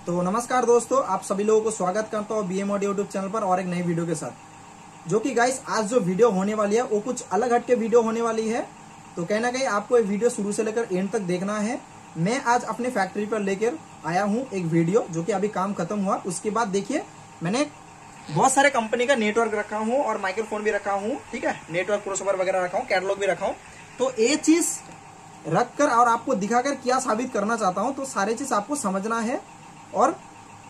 तो नमस्कार दोस्तों, आप सभी लोगों को स्वागत करता हूँ बीएम ऑडियो यूट्यूब चैनल पर और एक नई वीडियो के साथ। जो कि गाइस आज जो वीडियो होने वाली है वो कुछ अलग हट के वीडियो होने वाली है। तो कहीं ना कहीं आपको ये वीडियो शुरू से लेकर एंड तक देखना है। मैं आज अपने फैक्ट्री पर लेकर आया हूँ एक वीडियो, जो कि अभी काम खत्म हुआ। उसके बाद देखिए मैंने बहुत सारे कंपनी का नेटवर्क रखा हूँ और माइक्रोफोन भी रखा हूँ, ठीक है, नेटवर्क क्रॉसओवर वगैरह रखा हूँ, कैटलॉग भी रखा हूँ। तो ये चीज रखकर और आपको दिखाकर क्या साबित करना चाहता हूँ, तो सारी चीज आपको समझना है और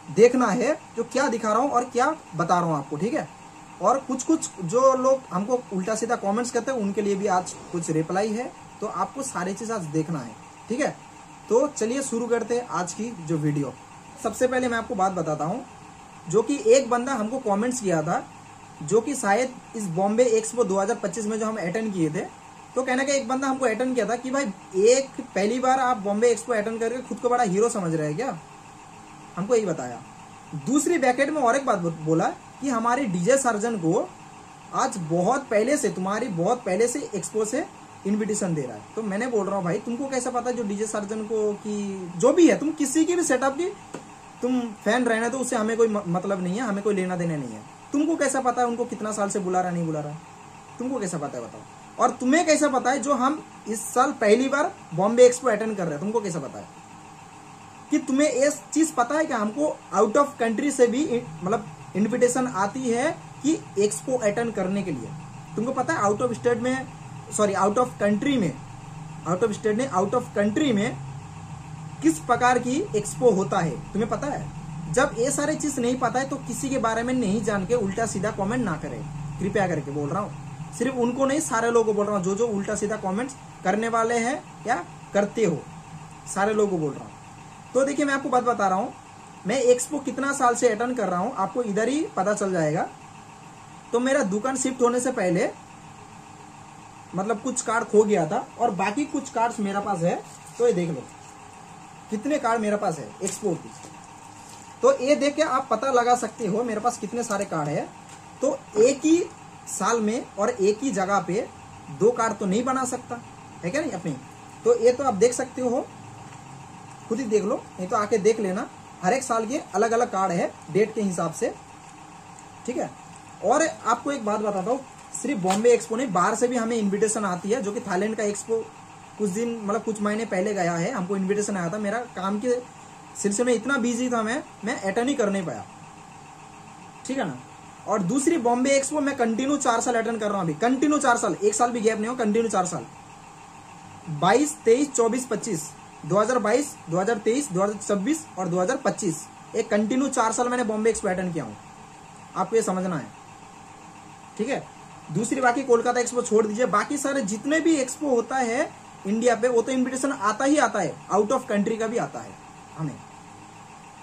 देखना है जो क्या दिखा रहा हूँ और क्या बता रहा हूँ आपको, ठीक है। और कुछ कुछ जो लोग हमको उल्टा सीधा कमेंट्स करते हैं उनके लिए भी आज कुछ रिप्लाई है, तो आपको सारी चीज आज देखना है, ठीक है। तो चलिए शुरू करते हैं आज की जो वीडियो। सबसे पहले मैं आपको बात बताता हूँ, जो कि एक बंदा हमको कमेंट्स किया था, जो कि शायद इस बॉम्बे एक्सपो 2025 में जो हम अटेंड किए थे, तो कहने का एक बंदा हमको अटेंड किया था कि भाई एक पहली बार आप बॉम्बे एक्सपो अटेंड करके खुद को बड़ा हीरो समझ रहे हैं क्या, हमको यही बताया। दूसरी ब्रैकेट में और एक बात बोला कि हमारे डीजे सर्जन को आज बहुत पहले से, तुम्हारी बहुत पहले से एक्सपो से इनविटेशन दे रहा है। तो मैंने बोल रहा हूँ भाई तुमको कैसा पता जो डीजे सर्जन को, कि जो भी है, तुम किसी की भी सेटअप की तुम फैन रहना, तो उससे हमें कोई मतलब नहीं है, हमें कोई लेना देना नहीं है। तुमको कैसा पता है उनको कितना साल से बुला रहा नहीं बुला रहा है, तुमको कैसा पता है बताओ। और तुम्हें कैसा पता है जो हम इस साल पहली बार बॉम्बे एक्सपो अटेंड कर रहे हैं, तुमको कैसा पता है कि तुम्हें ये चीज पता है कि हमको आउट ऑफ कंट्री से भी मतलब इनविटेशन आती है कि एक्सपो अटेंड करने के लिए। तुमको पता है आउट ऑफ स्टेट में, सॉरी आउट ऑफ कंट्री में, आउट ऑफ स्टेट में, आउट ऑफ कंट्री में किस प्रकार की एक्सपो होता है, तुम्हें पता है। जब ये सारी चीज नहीं पता है तो किसी के बारे में नहीं जान के उल्टा सीधा कमेंट ना करें, कृपया करके बोल रहा हूँ। सिर्फ उनको नहीं, सारे लोगों को बोल रहा हूँ, जो उल्टा सीधा कमेंट्स करने वाले हैं या करते हो, सारे लोगों को बोल रहा हूँ। तो देखिए मैं आपको बात बता रहा हूँ, मैं एक्सपो कितना साल से अटेंड कर रहा हूँ आपको इधर ही पता चल जाएगा। तो मेरा दुकान शिफ्ट होने से पहले मतलब कुछ कार्ड खो गया था और बाकी कुछ कार्ड्स मेरा पास है। तो ये देख लो कितने कार्ड मेरे पास है एक्सपो की। तो ये देख के आप पता लगा सकते हो मेरे पास कितने सारे कार्ड है। तो एक ही साल में और एक ही जगह पे दो कार्ड तो नहीं बना सकता है क्या नहीं अपनी। तो ये तो आप देख सकते हो, खुद ही देख लो, नहीं तो आके देख लेना। हर एक साल के अलग अलग कार्ड है डेट के हिसाब से, ठीक है। और आपको एक बात बताता हूँ, सिर्फ बॉम्बे एक्सपो नहीं, बाहर से भी हमें इनविटेशन आती है। जो कि थाईलैंड का एक्सपो कुछ दिन मतलब कुछ महीने पहले गया है, हमको इनविटेशन आया था। मेरा काम के सिलसिले में इतना बिजी था मैं अटेंड ही कर नहीं पाया, ठीक है ना। और दूसरी बॉम्बे एक्सपो मैं कंटिन्यू 4 साल अटेंड कर रहा हूँ अभी, कंटिन्यू 4 साल, एक साल भी गैप नहीं हो, कंटिन्यू 4 साल, 22, 23, 24, 25, 2022, 2023, 2026 और 2025, एक कंटिन्यू 4 साल मैंने बॉम्बे एक्सपो अटेंड किया हूं। आपको ये समझना है, ठीक है। दूसरी बाकी कोलकाता एक्सपो छोड़ दीजिए, बाकी सारे जितने भी एक्सपो होता है इंडिया पे वो तो इनविटेशन आता ही आता है, आउट ऑफ कंट्री का भी आता है हमें।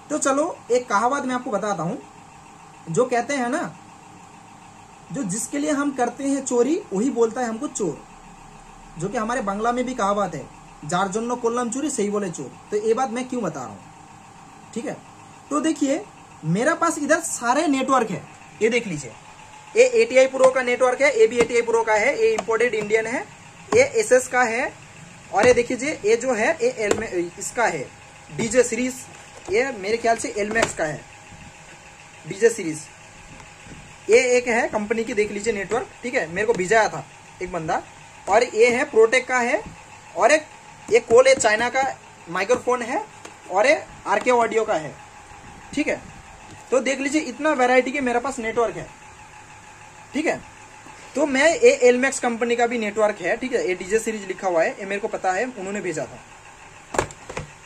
तो चलो एक कहावत मैं आपको बताता हूं, जो कहते हैं ना, जो जिसके लिए हम करते हैं चोरी वही बोलता है हमको चोर। जो कि हमारे बांग्ला में भी कहावत है, जार जन्नो कोल्लम चोरी सही बोले चोर। तो ये बात मैं क्यों बता रहा हूं, ठीक है। तो देखिए मेरा पास इधर सारे नेटवर्क है, ये देख लीजिए, ये एटीआई प्रो का नेटवर्क है, ये भी एटीआई प्रो का है, ये इंपोर्टेड इंडियन है, ये एसएस का है, और ये देखिए ये जो है ये इसका है डीजे सीरीज, ये मेरे ख्याल से एलमैक्स का है डीजे सीरीज। ये एक है कंपनी की, देख लीजिए नेटवर्क, ठीक है, मेरे को भिजाया था एक बंदा। और ये है प्रोटेक का है, और एक कोल चाइना का माइक्रोफोन है, और ये आरके ऑडियो का है, ठीक है। तो देख लीजिए इतना वैरायटी के मेरे पास नेटवर्क है, ठीक है। तो मैं ये एलमैक्स कंपनी का भी नेटवर्क है, ठीक है, ये डीजे सीरीज लिखा हुआ है, ये मेरे को पता है, उन्होंने भेजा था।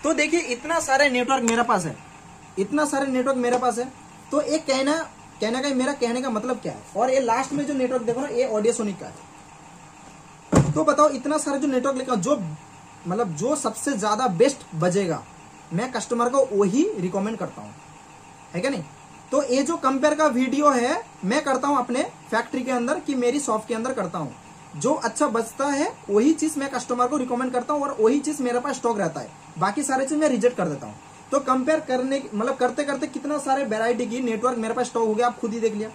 तो देखिए इतना सारे नेटवर्क मेरे पास है, इतना सारे नेटवर्क मेरे पास है। तो एक कहना का मेरा कहने का मतलब क्या है। और ये लास्ट में जो नेटवर्क देखो ना, ये ऑडियोसोनिक का है। तो बताओ इतना सारे जो नेटवर्क लिखा, जो मतलब जो सबसे ज्यादा बेस्ट बजेगा मैं कस्टमर को वही रिकमेंड करता हूं, है क्या नहीं। तो ये जो कंपेयर का वीडियो है मैं करता हूं अपने फैक्ट्री के अंदर, कि मेरी शॉप के अंदर करता हूं। जो अच्छा बचता है वही चीज मैं कस्टमर को रिकमेंड करता हूं, और वही चीज मेरे पास स्टॉक रहता है, बाकी सारे चीज मैं रिजेक्ट कर देता हूं। तो कंपेयर करने मतलब करते करते कितना सारे वेरायटी की नेटवर्क मेरे पास स्टॉक हो गया, आप खुद ही देख लिया।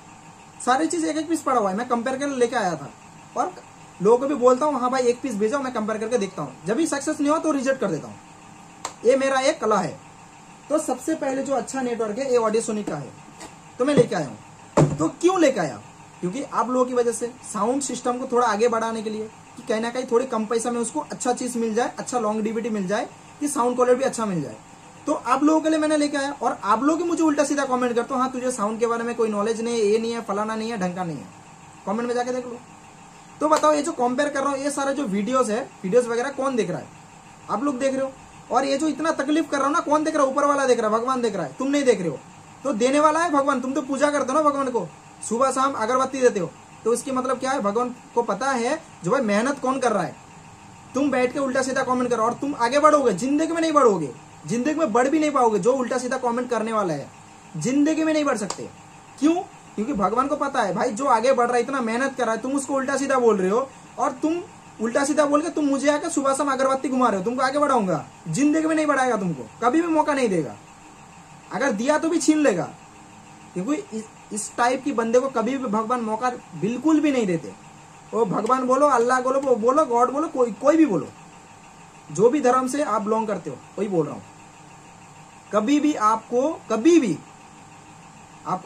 सारी चीज एक एक पीस पड़ा हुआ है, मैं कंपेयर कर लेके आया था। और लोगों को भी बोलता हूँ हाँ भाई एक पीस भेजो, मैं कंपेयर करके देखता हूँ, जब भी सक्सेस नहीं हो तो रिजेक्ट कर देता हूँ। ये मेरा एक कला है, तो सबसे पहले जो अच्छा नेटवर्क है ये ऑडियोसोनिक का है, तो मैं लेके आया हूँ। तो क्यों लेके आया? क्योंकि आप लोगों की वजह से साउंड सिस्टम को थोड़ा आगे बढ़ाने के लिए, कि कहीं ना कहीं थोड़ी कम पैसा में उसको अच्छा चीज मिल जाए, अच्छा लॉन्ग डीवीडी मिल जाए, कि साउंड क्वालिटी भी अच्छा मिल जाए। तो आप लोगों के लिए मैंने लेके आया। और आप लोग मुझे उल्टा सीधा कमेंट करते हो, हाँ तुझे साउंड के बारे में कोई नॉलेज नहीं है, ये नहीं है, फलाना नहीं है, ढंका नहीं है। कमेंट में जाके देख लो। तो बताओ, ये जो कंपेयर कर रहा हूँ, ये सारे जो वीडियोस है, वीडियोस वगैरह कौन देख रहा है? आप लोग देख रहे हो। और ये जो इतना तकलीफ कर रहा हूँ ना, कौन देख रहा है? ऊपर वाला देख रहा है, भगवान देख रहा है, तुम नहीं देख रहे हो। तो देने वाला है भगवान। तुम तो पूजा करते हो ना भगवान को, सुबह शाम अगरबत्ती देते हो, तो इसकी मतलब क्या है? भगवान को पता है जो भाई मेहनत कौन कर रहा है। तुम बैठ के उल्टा सीधा कमेंट करो और तुम आगे बढ़ोगे, जिंदगी में नहीं बढ़ोगे, जिंदगी में बढ़ भी नहीं पाओगे। जो उल्टा सीधा कमेंट करने वाला है जिंदगी में नहीं बढ़ सकते। क्यों? क्योंकि भगवान को पता है भाई जो आगे बढ़ रहा है, इतना मेहनत कर रहा है, तुम उसको उल्टा सीधा बोल रहे हो। और तुम उल्टा सीधा बोल के तुम मुझे आकर सुबह शाम अगरबत्ती घुमा रहे हो। तुमको आगे बढ़ाऊंगा? जिंदगी में नहीं बढ़ाएगा, तुमको कभी भी मौका नहीं देगा। अगर दिया तो भी छीन लेगा, क्योंकि इस टाइप की बंदे को कभी भी भगवान मौका बिल्कुल भी नहीं देते। वो भगवान बोलो, अल्लाह बोलो, बोलो गॉड बोलो, कोई भी बोलो, जो भी धर्म से आप बिलोंग करते हो, वही बोल रहा हूं। कभी भी आपको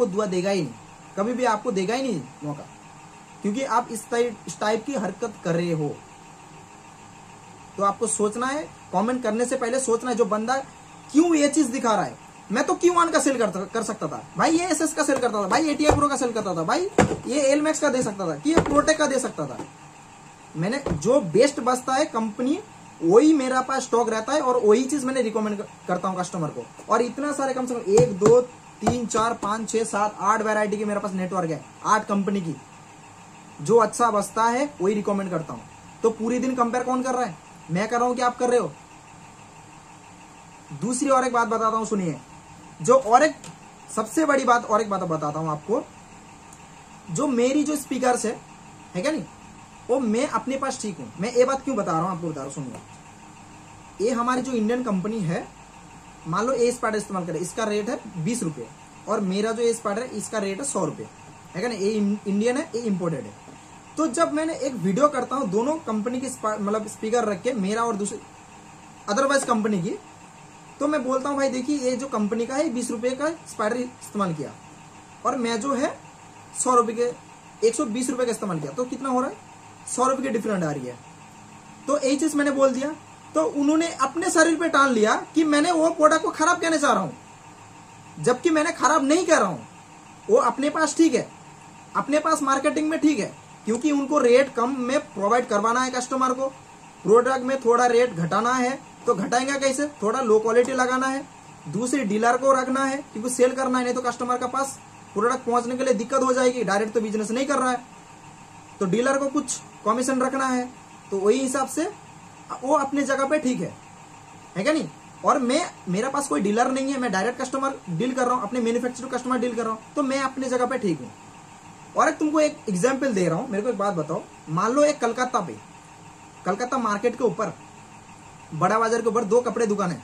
दुआ देगा ही नहीं, कभी भी आपको देगा ही नहीं मौका, क्योंकि आप इस टाइप की हरकत कर रहे हो। तो आपको सोचना है, कमेंट करने से पहले सोचना है, जो बंदा क्यों ये चीज दिखा रहा है। मैं तो Q1 का सेल कर सकता था भाई, ये SS का सेल करता था भाई, ये ATI Pro का सेल करता था भाई, ये L Max का दे सकता था, कि ये प्रोटेक का दे सकता था। मैंने जो बेस्ट बचता है कंपनी, वही मेरा पास स्टॉक रहता है, और वही चीज मैंने रिकमेंड करता हूं कस्टमर को। और इतना सारे कम से कम 1 2 3 4 5 6 7 8 वैरायटी की मेरे पास नेटवर्क है, 8 कंपनी की। जो अच्छा बचता है वही रिकमेंड करता हूं। तो पूरी दिन कंपेयर कौन कर रहा है? मैं कर रहा हूं कि आप कर रहे हो? दूसरी और एक बात बताता हूं, सुनिए। जो और एक सबसे बड़ी बात, और एक बात बताता हूं आपको। जो मेरी जो स्पीकर्स है क्या नहीं, वो मैं अपने पास ठीक हूं। मैं ये बात क्यों बता रहा हूं आपको, बता रहा हूं, सुनिए। ये हमारी जो इंडियन कंपनी है, मान लो ए स्पार्टर इस्तेमाल करें, इसका रेट है 20 रुपये, और मेरा जो ए स्पार्टर है इसका रेट है 100 रुपये, है क्या ना। ये इंडियन है, ये इम्पोर्टेड है। तो जब मैंने एक वीडियो करता हूं दोनों कंपनी की मतलब स्पीकर रख के, मेरा और दूसरी अदरवाइज कंपनी की, तो मैं बोलता हूं भाई देखिए, ये जो कंपनी का है 20 रुपये का स्पाइडर इस्तेमाल किया, और मैं जो है 100 रुपये के 120 रुपये का इस्तेमाल किया, तो कितना हो रहा है? 100 रुपये की डिफरेंट आ रही है। तो यही चीज मैंने बोल दिया, तो उन्होंने अपने शरीर पे टाल लिया कि मैंने वो प्रोडक्ट को खराब कहने चाह रहा हूं, जबकि मैंने खराब नहीं कह रहा हूं। वो अपने पास ठीक है, अपने पास मार्केटिंग में ठीक है, क्योंकि उनको रेट कम में प्रोवाइड करवाना है कस्टमर को। प्रोडक्ट में थोड़ा रेट घटाना है, तो घटाएंगे कैसे? थोड़ा लो क्वालिटी लगाना है, दूसरी डीलर को रखना है, क्योंकि सेल करना है, नहीं तो कस्टमर के पास प्रोडक्ट पहुंचने के लिए दिक्कत हो जाएगी। डायरेक्ट तो बिजनेस नहीं कर रहा है, तो डीलर को कुछ कमीशन रखना है। तो वही हिसाब से वो अपने जगह पे ठीक है क्या नहीं। और मेरा पास कोई डीलर नहीं है, मैं डायरेक्ट कस्टमर डील कर रहा हूं, अपने मैन्युफैक्चरर कस्टमर डील कर रहा हूं, तो मैं अपने जगह पे ठीक हूं। और एक तुमको एक एग्जाम्पल दे रहा हूं, मेरे को एक बात बताओ। मान लो एक कलकत्ता मार्केट के ऊपर, बड़ा बाजार के ऊपर 2 कपड़े दुकान है।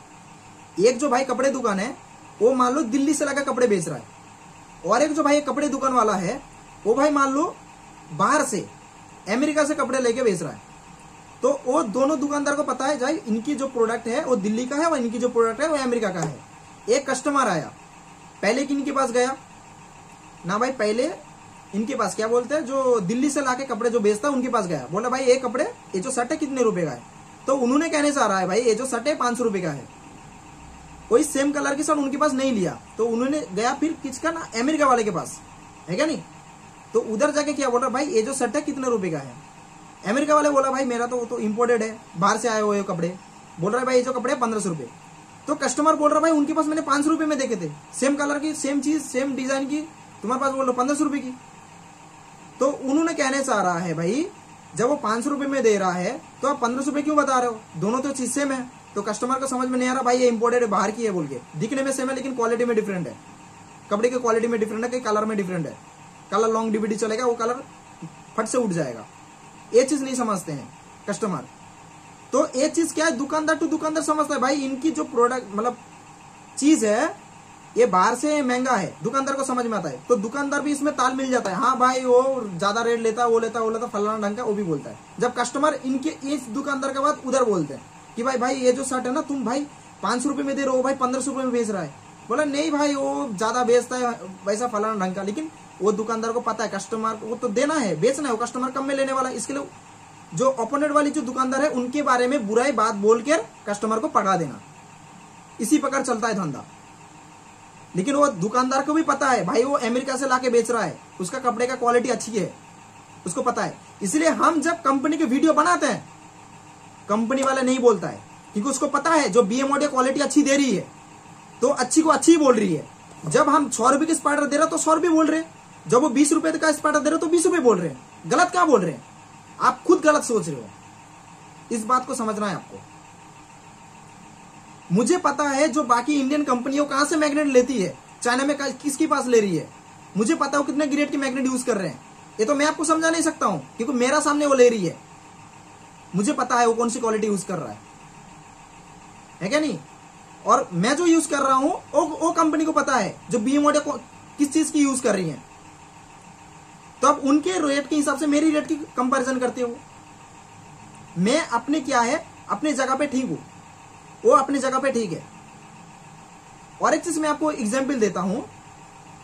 एक जो भाई कपड़े दुकान है, वो मान लो दिल्ली से लाकर कपड़े बेच रहा है, और एक जो भाई कपड़े दुकान वाला है, वो भाई मान लो बाहर से अमेरिका से कपड़े लेके बेच रहा है। तो वो दोनों दुकानदार को पता है भाई इनकी जो प्रोडक्ट है वो दिल्ली का है, और इनकी जो प्रोडक्ट है वो अमेरिका का है। एक कस्टमर आया, पहले किनके पास गया ना भाई, पहले इनके पास, क्या बोलते हैं, जो दिल्ली से लाके कपड़े जो बेचता है उनके पास गया, बोला भाई ये कपड़े, ये जो शर्ट है कितने रुपए का है? तो उन्होंने कहने से आ रहा है भाई ये जो शर्ट है 500 रुपए का है। कोई सेम कलर की शर्ट उनके पास नहीं लिया, तो उन्होंने गया फिर किसका ना, अमेरिका वाले के पास, है क्या नहीं। तो उधर जाके क्या बोल रहा भाई ये जो शर्ट है कितने रुपए का है? अमेरिका वाले बोला भाई मेरा तो इम्पोर्टेड है, बाहर से आए हुए कपड़े। बोल रहा है भाई ये जो कपड़े 1500 रुपए। तो कस्टमर बोल रहा भाई उनके पास मैंने 500 रुपए में देखे थे, सेम कलर की, सेम चीज, सेम डिजाइन की, तुम्हारे पास बोल रहे 1500 रुपए की। तो उन्होंने कहने से आ रहा है भाई जब वो 500 रुपए में दे रहा है तो आप 1500 रुपए क्यों बता रहे हो? दोनों तो चीज सेम है। तो कस्टमर को समझ में नहीं आ रहा भाई ये इंपोर्टेड है, बाहर की है बोल के। दिखने में सेम है लेकिन क्वालिटी में डिफरेंट है, कपड़े की क्वालिटी में डिफरेंट है, कि कलर में डिफरेंट है। कलर लॉन्ग डीवीडी चलेगा, वो कलर फट से उठ जाएगा। ये चीज नहीं समझते हैं कस्टमर। तो ये चीज क्या है, दुकानदार टू दुकानदार समझता है भाई इनकी जो प्रोडक्ट मतलब चीज है ये बाहर से महंगा है, दुकानदार को समझ में आता है। तो दुकानदार भी इसमें ताल मिल जाता है, हाँ भाई वो ज्यादा रेट लेता है, वो लेता फलाना ढंग का, वो भी बोलता है। जब कस्टमर इनके इस दुकानदार के बाद उधर बोलते हैं कि भाई ये जो शर्ट है ना तुम भाई 500 रुपए में दे रहे हो भाई, 1500 रुपए में बेच रहा है। बोला नहीं भाई वो ज्यादा बेचता है वैसा फलाना ढंग का, लेकिन वो दुकानदार को पता है कस्टमर को तो देना है, बेचना है, वो कस्टमर कम में लेने वाला है। इसके लिए जो ओपोनेंट वाली जो दुकानदार है उनके बारे में बुराई बात बोल कर कस्टमर को पकड़ा देना, इसी प्रकार चलता है धंधा। लेकिन वो दुकानदार को भी पता है भाई वो अमेरिका से लाके बेच रहा है, उसका कपड़े का क्वालिटी अच्छी है, उसको पता है। इसलिए हम जब कंपनी के वीडियो बनाते हैं, कंपनी वाला नहीं बोलता है, क्योंकि उसको पता है जो बीएम ऑडियो क्वालिटी अच्छी दे रही है तो अच्छी को अच्छी ही बोल रही है। जब हम 100 रुपए की स्पाइडर दे रहे तो 100 रुपए बोल रहे हैं, जब वो 20 रुपए का स्पाइडर दे रहे तो 20 रुपए बोल रहे हैं। गलत क्या बोल रहे हैं? आप खुद गलत सोच रहे हो, इस बात को समझना है आपको। मुझे पता है जो बाकी इंडियन कंपनियों कहां से मैग्नेट लेती है, चाइना में किसके पास ले रही है, मुझे पता है वो कितने ग्रेड की मैग्नेट यूज कर रहे हैं। ये तो मैं आपको समझा नहीं सकता हूं क्योंकि मेरा सामने वो ले रही है, मुझे पता है वो कौन सी क्वालिटी यूज कर रहा है क्या नहीं। और मैं जो यूज कर रहा हूं वो कंपनी को पता है जो बीएम ऑडियो किस चीज की यूज कर रही है, तो अब उनके रेट के हिसाब से मेरी रेट की कंपैरिजन करते हो। मैं अपने क्या है अपने जगह पे ठीक हूं, वो अपनी जगह पे ठीक है। और एक चीज मैं आपको एग्जांपल देता हूं,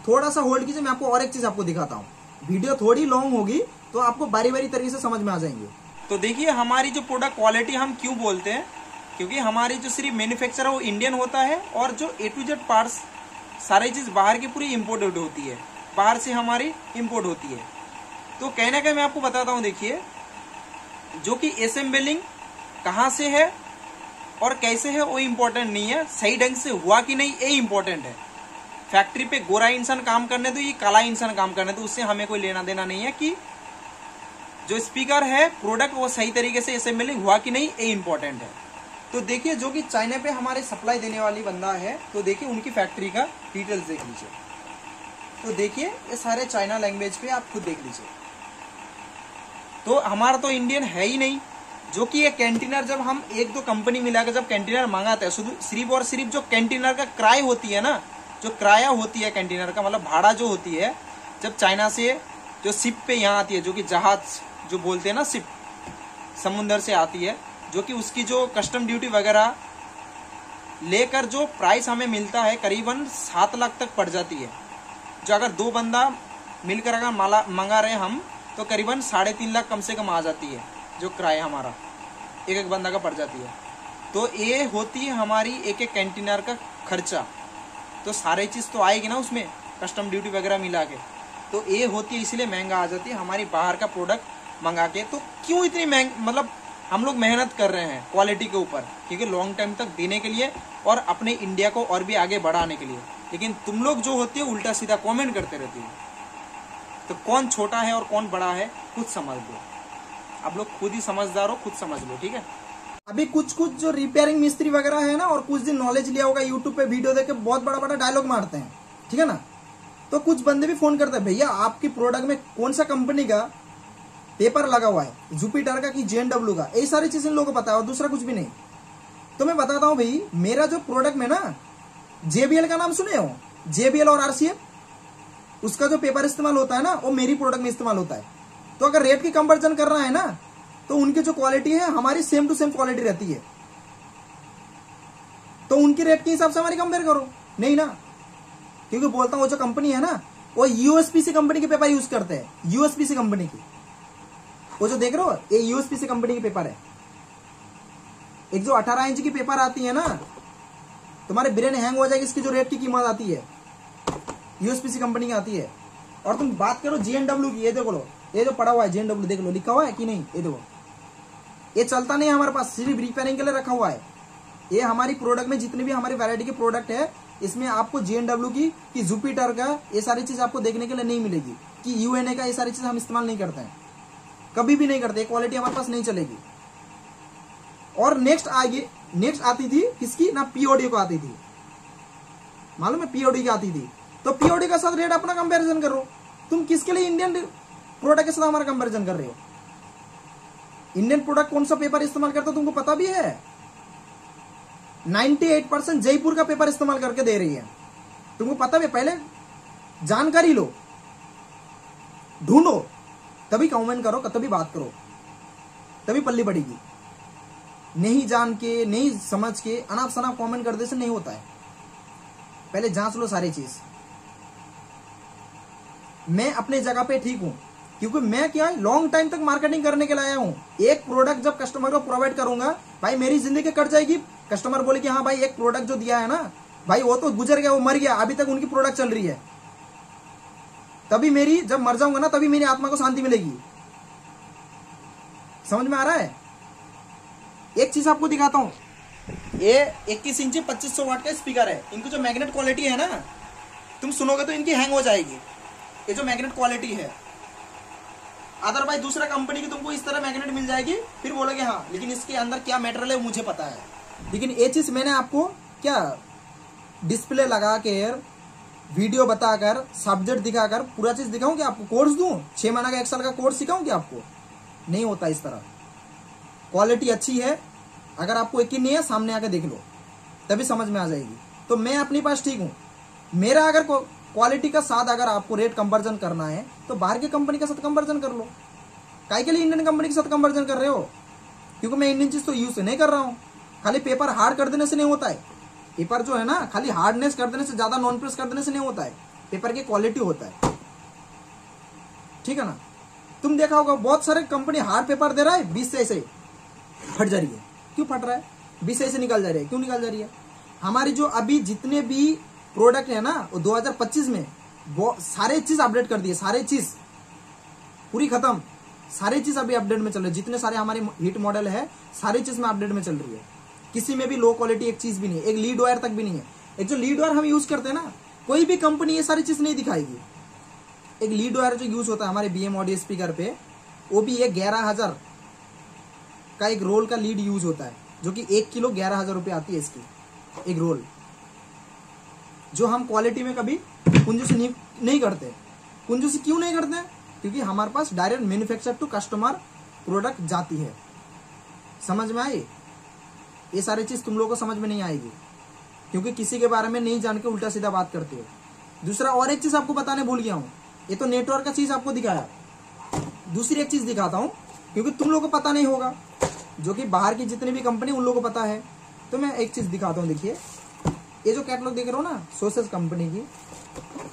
थोड़ा सा होल्ड कीजिए, मैं आपको और एक चीज आपको दिखाता हूं। वीडियो थोड़ी लॉन्ग होगी तो आपको बारी बारी तरीके से समझ में आ जाएंगे। तो देखिए हमारी जो प्रोडक्ट क्वालिटी हम क्यों बोलते हैं, क्योंकि हमारी जो सिर्फ मैन्युफैक्चर है वो इंडियन होता है और जो A to Z पार्ट्स सारी चीज बाहर की पूरी इम्पोर्टेड होती है, बाहर से हमारी इम्पोर्ट होती है। तो कहने का मैं आपको बताता हूं, देखिए जो कि असेंबलिंग कहाँ से है और कैसे है वो इम्पोर्टेंट नहीं है, सही ढंग से हुआ कि नहीं ये इम्पोर्टेंट है। फैक्ट्री पे गोरा इंसान काम करने तो ये काला इंसान काम करने तो उससे हमें कोई लेना देना नहीं है कि जो स्पीकर है प्रोडक्ट वो सही तरीके से असेंबलिंग हुआ कि नहीं ये इम्पोर्टेंट है। तो देखिए जो कि चाइना पे हमारे सप्लाई देने वाली बंदा है, तो देखिए उनकी फैक्ट्री का डिटेल्स देख लीजिए। तो देखिए ये सारे चाइना लैंग्वेज पे आप खुद देख लीजिए। तो हमारा तो इंडियन है ही नहीं, जो कि ये कंटेनर जब हम एक दो कंपनी मिलाकर जब कंटेनर मंगाते हैं, सिर्फ और सिर्फ जो कंटेनर का किराए होती है ना, जो किराया होती है कंटेनर का मतलब भाड़ा जो होती है, जब चाइना से जो शिप पे यहाँ आती है, जो कि जहाज जो बोलते हैं ना शिप, समुद्र से आती है, जो कि उसकी जो कस्टम ड्यूटी वगैरह लेकर जो प्राइस हमें मिलता है करीबन 7 लाख तक पड़ जाती है। जो अगर 2 बंदा मिलकर अगर माला मंगा रहे हम तो करीबन 3.5 लाख कम से कम आ जाती है, जो किराया हमारा एक एक बंदा का पड़ जाती है। तो ये होती है हमारी एक एक कंटेनर का खर्चा। तो सारे चीज़ तो आएगी ना उसमें, कस्टम ड्यूटी वगैरह मिला के, तो ये होती है, इसलिए महंगा आ जाती है हमारी बाहर का प्रोडक्ट मंगा के। तो क्यों इतनी महंगी, मतलब हम लोग मेहनत कर रहे हैं क्वालिटी के ऊपर, क्योंकि लॉन्ग टाइम तक देने के लिए और अपने इंडिया को और भी आगे बढ़ाने के लिए। लेकिन तुम लोग जो होती है उल्टा सीधा कमेंट करते रहती हो। तो कौन छोटा है और कौन बड़ा है खुद समझ लो, आप लोग खुद ही समझदार हो, खुद समझ लो, ठीक है। अभी कुछ कुछ जो रिपेयरिंग मिस्त्री वगैरह है ना, और कुछ दिन नॉलेज लिया होगा यूट्यूब पे वीडियो देख के बहुत बड़ा बड़ा डायलॉग मारते हैं, ठीक है ना। तो कुछ बंदे भी फोन करते हैं, भैया आपकी प्रोडक्ट में कौन सा कंपनी का पेपर लगा हुआ है, जुपिटर का कि JNW का, ये सारी चीजें लोगों को पता है और दूसरा कुछ भी नहीं। तो मैं बताता हूँ भाई, मेरा जो प्रोडक्ट में ना JBL का नाम सुने हो, JBL और RCF, उसका जो पेपर इस्तेमाल होता है ना वो मेरी प्रोडक्ट में इस्तेमाल होता है। तो अगर रेट की कंपैरिजन करना है ना तो उनकी जो क्वालिटी है हमारी सेम टू सेम क्वालिटी रहती है, तो उनकी रेट के हिसाब से हमारी कंपेयर करो, नहीं ना। क्योंकि बोलता हूं वो जो कंपनी है ना वो USPC कंपनी के पेपर यूज करते हैं, USPC कंपनी की, वो जो देख रहे हो ये USPC कंपनी के पेपर है। एक जो 18 इंच की पेपर आती है ना, तुम्हारे ब्रेन हैंग हो जाएगी, इसकी जो रेट की कीमत आती है USPC कंपनी की आती है। और तुम बात करो JNW की, ये देखो लो, ये जो पड़ा हुआ है JNW देख लो, लिखा हुआ है कि नहीं, ये देखो, ये चलता नहीं है हमारे पास, सिर्फ रिपेयरिंग के लिए रखा हुआ है। ये हमारी प्रोडक्ट में जितनी भी हमारी वैरायटी की प्रोडक्ट है, इसमें आपको JNW की कि जुपिटर का ये सारी चीज आपको देखने के लिए नहीं मिलेगी, कि UNA का ये सारी चीज हम इस्तेमाल नहीं करते हैं, कभी भी नहीं करते, क्वालिटी हमारे पास नहीं चलेगी। और नेक्स्ट आती थी किसकी ना, POD को आती थी, मालूम है POD की आती थी। तो POD का साथ रेट अपना कंपैरिजन करो, तुम किसके लिए इंडियन प्रोडक्ट के साथ हमारा कंपैरिजन कर रहे हो। इंडियन प्रोडक्ट कौन सा पेपर इस्तेमाल करता है तुमको पता भी है, 98% जयपुर का पेपर इस्तेमाल करके दे रही है, तुमको पता भी। पहले जानकारी लो, ढूंढो, तभी कमेंट करो, तभी बात करो, तभी पल्ली बढ़ेगी। नहीं जान के, नहीं समझ के अनाप शनाप कमेंट कर दे से नहीं होता है। पहले जांच लो सारी चीज। मैं अपने जगह पे ठीक हूं, क्योंकि मैं क्या लॉन्ग टाइम तक मार्केटिंग करने के लिए आया हूं। एक प्रोडक्ट जब कस्टमर को प्रोवाइड करूंगा भाई, मेरी जिंदगी कट जाएगी। कस्टमर बोले कि हाँ भाई एक प्रोडक्ट जो दिया है ना भाई, वो तो गुजर गया, वो मर गया, अभी तक उनकी प्रोडक्ट चल रही है। तभी मेरी, जब मर जाऊंगा ना तभी मेरी आत्मा को शांति मिलेगी। समझ में आ रहा है? एक चीज आपको दिखाता हूं। ये 21 इंची 2500 वाट का स्पीकर है। इनकी जो मैग्नेट क्वालिटी है ना, तुम सुनोगे तो इनकी हैंग हो जाएगी। ये जो मैग्नेट क्वालिटी है, अदरवाइज दूसरा कंपनी की तुमको इस तरह मैग्नेट मिल जाएगी, फिर बोलोगे हाँ लेकिन इसके अंदर क्या मटेरियल है मुझे पता है। लेकिन ये चीज मैंने आपको क्या डिस्प्ले लगा कर, वीडियो बताकर, सब्जेक्ट दिखाकर पूरा चीज दिखाऊं कि आपको कोर्स दूं, 6 महीना का 1 साल का कोर्स सिखाऊं कि आपको? नहीं होता इस तरह। क्वालिटी अच्छी है, अगर आपको यकीन नहीं है सामने आकर देख लो, तभी समझ में आ जाएगी। तो मैं अपने पास ठीक हूं। मेरा अगर क्वालिटी का साथ अगर आपको रेट कंपैरिजन करना है तो बाहर की कंपनी के साथ कंपैरिजन कर लो। काहे के लिए इंडियन कंपनी के साथ कंपैरिजन कर रहे हो? क्योंकि मैं इंडियन चीज तो यूज नहीं कर रहा हूं। खाली पेपर हार्ड कर देने से नहीं होता है। पेपर जो है ना, खाली हार्डनेस कर देने से, ज्यादा नॉन प्रेस कर देने से नहीं होता है। पेपर की क्वालिटी होता है, ठीक है ना? तुम देखा होगा बहुत सारे कंपनी हार्ड पेपर दे रहा है, 20 से ऐसे फट जा रही है। क्यों फट रहा है? 20 से ऐसे निकल जा रही है। क्यों निकल जा रही है? हमारी जो अभी जितने भी प्रोडक्ट है ना, वो 2025 में सारे चीज अपडेट कर दिए। सारे चीज पूरी खत्म, सारी चीज अभी अपडेट में चल रही है। जितने सारे हमारे हिट मॉडल है, सारी चीज में अपडेट में चल रही है। किसी में भी लो क्वालिटी एक चीज भी नहीं है, एक लीड वायर तक भी नहीं है। एक जो लीड वायर हम यूज करते हैं ना, कोई भी कंपनी ये सारी चीज नहीं दिखाएगी। एक लीड वायर जो यूज होता है हमारे BM ऑडियो स्पीकर पे, वो भी एक 11,000 का एक रोल का लीड यूज होता है, जो कि 1 किलो 11,000 रुपये आती है इसकी एक रोल। जो हम क्वालिटी में कभी कुंजूसी नहीं करते। कुंजूसी क्यों नहीं करते? क्योंकि हमारे पास direct manufacture to customer product जाती है। समझ में आई? ये सारी चीज तुम लोगों को समझ में नहीं आएगी, क्योंकि किसी के बारे में नहीं जान के उल्टा सीधा बात करते हो। दूसरा और एक चीज आपको बताने भूल गया हूं। ये तो नेटवर्क का चीज आपको दिखाया, दूसरी एक चीज दिखाता हूं, क्योंकि तुम लोगों को पता नहीं होगा, जो कि बाहर की जितनी भी कंपनी उन लोगों को पता है। तो मैं एक चीज दिखाता हूं। देखिए, ये जो कैटलॉग देख रहे हो ना, सोसेस कंपनी की,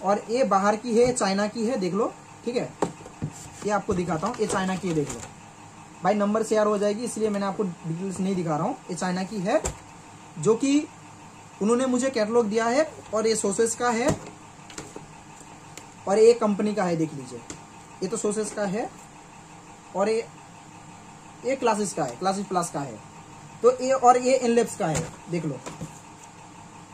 और ये बाहर की है, चाइना की है, देख लो, ठीक है? ये आपको दिखाता हूँ, ये चाइना की है, देख लो भाई। नंबर शेयर हो जाएगी, इसलिए मैंने आपको डिटेल्स नहीं दिखा रहा हूँ। ये चाइना की है, जो कि उन्होंने मुझे कैटलॉग दिया है, और ये सोसेस का है, और ये कंपनी का है। देख लीजिए, ये तो सोसेस का है, और ये क्लासिस का है, क्लासिस प्लस का है। तो ये, और ये एनलेप्स का है, देख लो।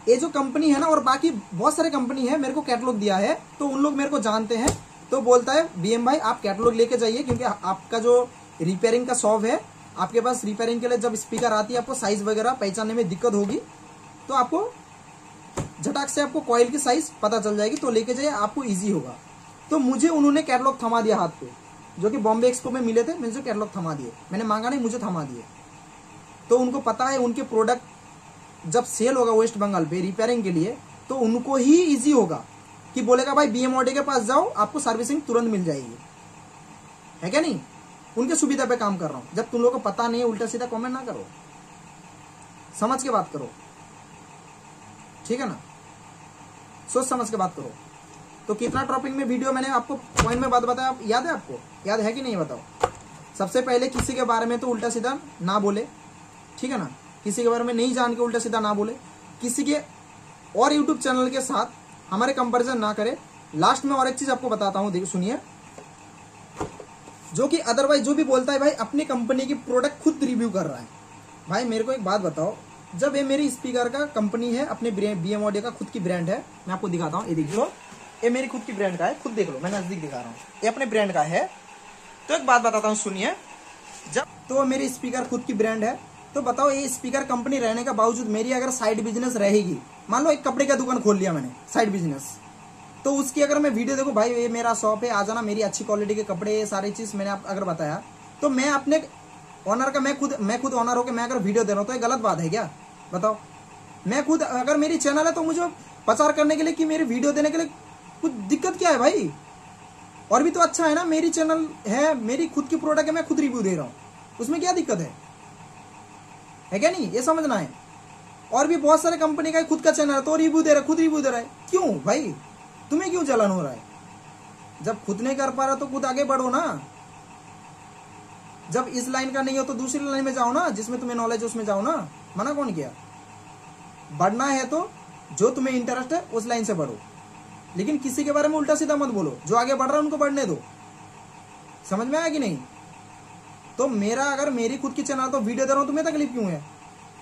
ये जो कंपनी है ना, और बाकी बहुत सारे कंपनी है, मेरे को कैटलॉग दिया है, तो उन लोग मेरे को जानते हैं। तो बोलता है BM भाई आप कैटलॉग लेके जाइए, क्योंकि आपका जो रिपेयरिंग का शॉप है, आपके पास रिपेयरिंग के लिए जब स्पीकर आती है, आपको साइज वगैरह पहचानने में दिक्कत होगी, तो आपको झटाक से आपको कॉइल की साइज पता चल जाएगी, तो लेके जाइए, आपको ईजी होगा। तो मुझे उन्होंने कैटलॉग थमा दिया हाथ पे, जो कि बॉम्बे एक्सपो में मिले थे। मुझे कैटलॉग थमा दिए, मैंने मांगा नहीं, मुझे थमा दिए। तो उनको पता है उनके प्रोडक्ट जब सेल होगा वेस्ट बंगाल पे रिपेयरिंग के लिए, तो उनको ही इजी होगा कि बोलेगा भाई BM ऑडियो के पास जाओ, आपको सर्विसिंग तुरंत मिल जाएगी। है क्या नहीं? उनके सुविधा पे काम कर रहा हूं। जब तुम लोगों को पता नहीं है, उल्टा सीधा कमेंट ना करो, समझ के बात करो, ठीक है ना? सोच समझ के बात करो। तो कितना टॉपिक में वीडियो मैंने आपको पॉइंट में बात बताया, याद है आपको? याद है कि नहीं बताओ? सबसे पहले किसी के बारे में तो उल्टा सीधा ना बोले, ठीक है ना? किसी के बारे में नहीं जान के उल्टा सीधा ना बोले। किसी के और यूट्यूब चैनल के साथ हमारे कंपैरिजन ना करे। लास्ट में और एक चीज आपको बताता हूं, देखिए सुनिए। जो कि अदरवाइज जो भी बोलता है भाई अपनी कंपनी की प्रोडक्ट खुद रिव्यू कर रहा है, भाई मेरे को एक बात बताओ, जब ये मेरी स्पीकर का कंपनी है, अपने BM ऑडियो का खुद की ब्रांड है, मैं आपको दिखाता हूँ, ये देख लो, ये मेरी खुद की ब्रांड का है, खुद देख लो, मैं नजदीक दिखा रहा हूँ, ये अपने ब्रांड का है। तो एक बात बताता हूँ, सुनिए। जब तो मेरी स्पीकर खुद की ब्रांड है, तो बताओ ये स्पीकर कंपनी रहने का बावजूद मेरी अगर साइड बिजनेस रहेगी, मान लो एक कपड़े का दुकान खोल लिया मैंने, साइड बिजनेस, तो उसकी अगर मैं वीडियो देखो, भाई ये मेरा शॉप है, आ जाना, मेरी अच्छी क्वालिटी के कपड़े, ये सारी चीज मैंने अगर बताया, तो मैं अपने ऑनर का, मैं खुद ऑनर होकर मैं अगर वीडियो दे रहा हूँ, तो ये गलत बात है क्या? बताओ। मैं खुद, अगर मेरी चैनल है तो मुझे प्रचार करने के लिए कि मेरी वीडियो देने के लिए कुछ दिक्कत क्या है भाई? और भी तो अच्छा है ना, मेरी चैनल है, मेरी खुद की प्रोडक्ट है, मैं खुद रिव्यू दे रहा हूँ, उसमें क्या दिक्कत है? है क्या नहीं, ये समझना है। और भी बहुत सारे कंपनी का खुद का चैनल है तो रिव्यू दे रहा है, खुद रिव्यू दे रहा है। क्यों भाई, तुम्हें क्यों जलन हो रहा है? जब खुद नहीं कर पा रहा तो खुद आगे बढ़ो ना। जब इस लाइन का नहीं हो तो दूसरी लाइन में जाओ ना, जिसमें तुम्हें नॉलेज है उसमें जाओ ना। मना कौन किया? बढ़ना है तो जो तुम्हें इंटरेस्ट है उस लाइन से बढ़ो, लेकिन किसी के बारे में उल्टा सीधा मत बोलो। जो आगे बढ़ रहा है उनको बढ़ने दो। समझ में आया कि नहीं? तो अगर मेरी खुद की चैनल तो वीडियो दे रहा हूं, तुम्हें तकलीफ क्यों है?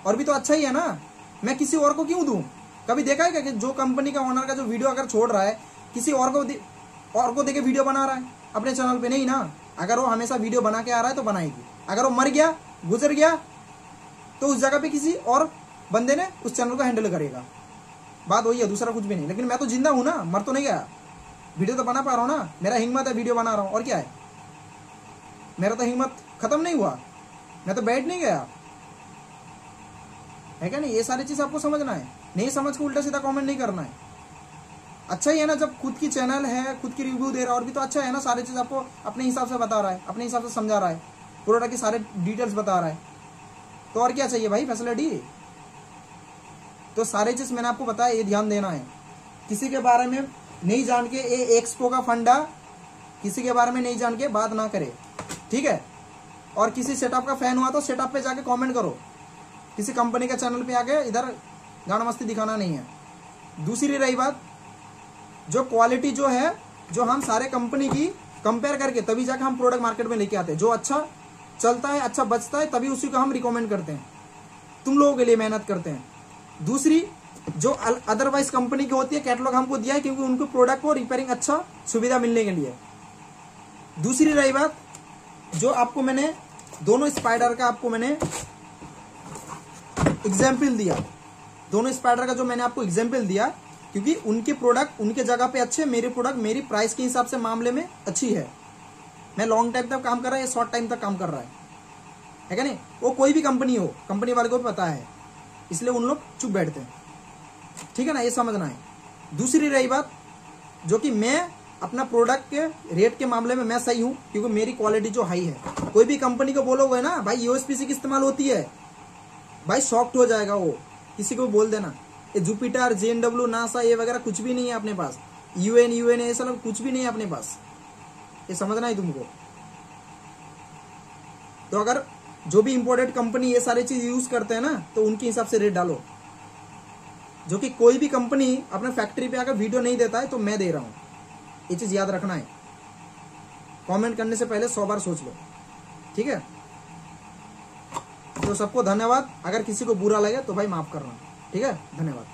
और भी तो अच्छा ही है ना, मैं किसी और को क्यों दूं? कभी देखा है क्या कि जो कंपनी का ओनर का जो वीडियो अगर छोड़ रहा है किसी और को देके वीडियो बना रहा है अपने चैनल पे? नहीं ना। अगर वो हमेशा वीडियो बना के आ रहा है तो बनाएगी। अगर वो मर गया, गुजर गया, तो उस जगह पे किसी और बंदे ने उस चैनल को हैंडल करेगा। बात वही है, दूसरा कुछ भी नहीं। लेकिन मैं तो जिंदा हूं ना, मर तो नहीं गया। वीडियो तो बना पा रहा हूं ना, मेरा हिम्मत है, वीडियो बना रहा हूं। और क्या है, मेरा तो हिम्मत खत्म नहीं हुआ, मैं तो बैठ नहीं गया, है क्या नहीं? ये सारी चीज आपको समझना है। नहीं समझ के उल्टा सीधा कमेंट नहीं करना है। अच्छा ही है ना, जब खुद की चैनल है, खुद की रिव्यू दे रहा है, और भी तो अच्छा है ना। सारी चीज आपको अपने हिसाब से बता रहा है, अपने हिसाब से समझा रहा है, प्रोडक्ट की सारे डिटेल्स बता रहा है, तो और क्या चाहिए भाई? फैसिलिटी। तो सारे चीज मैंने आपको बताया, ये ध्यान देना है। किसी के बारे में नहीं जान के, ये एक्सपो का फंडा, किसी के बारे में नहीं जान के बात ना करे, ठीक है? और किसी सेटअप का फैन हुआ तो सेटअप पे जाके कमेंट करो। किसी कंपनी के चैनल पे आके इधर गाना मस्ती दिखाना नहीं है। दूसरी रही बात, जो क्वालिटी जो है, जो हम सारे कंपनी की कंपेयर करके तभी जाके हम प्रोडक्ट मार्केट में लेके आते हैं। जो अच्छा चलता है, अच्छा बचता है, तभी उसी को हम रिकमेंड करते हैं, तुम लोगों के लिए मेहनत करते हैं। दूसरी, जो अदरवाइज कंपनी की होती है, कैटलॉग हमको दिया है क्योंकि उनको प्रोडक्ट को रिपेयरिंग अच्छा सुविधा मिलने के लिए। दूसरी रही बात, जो आपको मैंने दोनों स्पाइडर का आपको मैंने एग्जाम्पल दिया, दोनों स्पाइडर का जो मैंने आपको एग्जाम्पल दिया, क्योंकि उनके प्रोडक्ट उनके जगह पे अच्छे, मेरे प्रोडक्ट मेरी प्राइस के हिसाब से मामले में अच्छी है। मैं लॉन्ग टाइम तक काम कर रहा है, शॉर्ट टाइम तक काम कर रहा है क्या नहीं? वो कोई भी कंपनी हो, कंपनी वाले को भी पता है, इसलिए उन लोग चुप बैठते हैं, ठीक है ना? ये समझना है। दूसरी रही बात, जो कि मैं अपना प्रोडक्ट के रेट के मामले में मैं सही हूं, क्योंकि मेरी क्वालिटी जो हाई है। कोई भी कंपनी को बोलोगे ना भाई यूएसपीसी की इस्तेमाल होती है, भाई शॉक्ड हो जाएगा वो। किसी को बोल देना ये जुपिटर, जेएनडब्ल्यू, नासा, ये वगैरह कुछ भी नहीं है अपने पास। यूएन ये सब कुछ भी नहीं है अपने पास, ये समझना है तुमको। तो अगर जो भी इंपोर्टेड कंपनी ये सारी चीज यूज करते हैं ना, तो उनके हिसाब से रेट डालो। जो कि कोई भी कंपनी अपने फैक्ट्री पे आकर वीडियो नहीं देता है, तो मैं दे रहा हूं, ये चीज याद रखना है। कमेंट करने से पहले 100 बार सोच लो, ठीक है? तो सबको धन्यवाद। अगर किसी को बुरा लगे तो भाई माफ करना, ठीक है? धन्यवाद।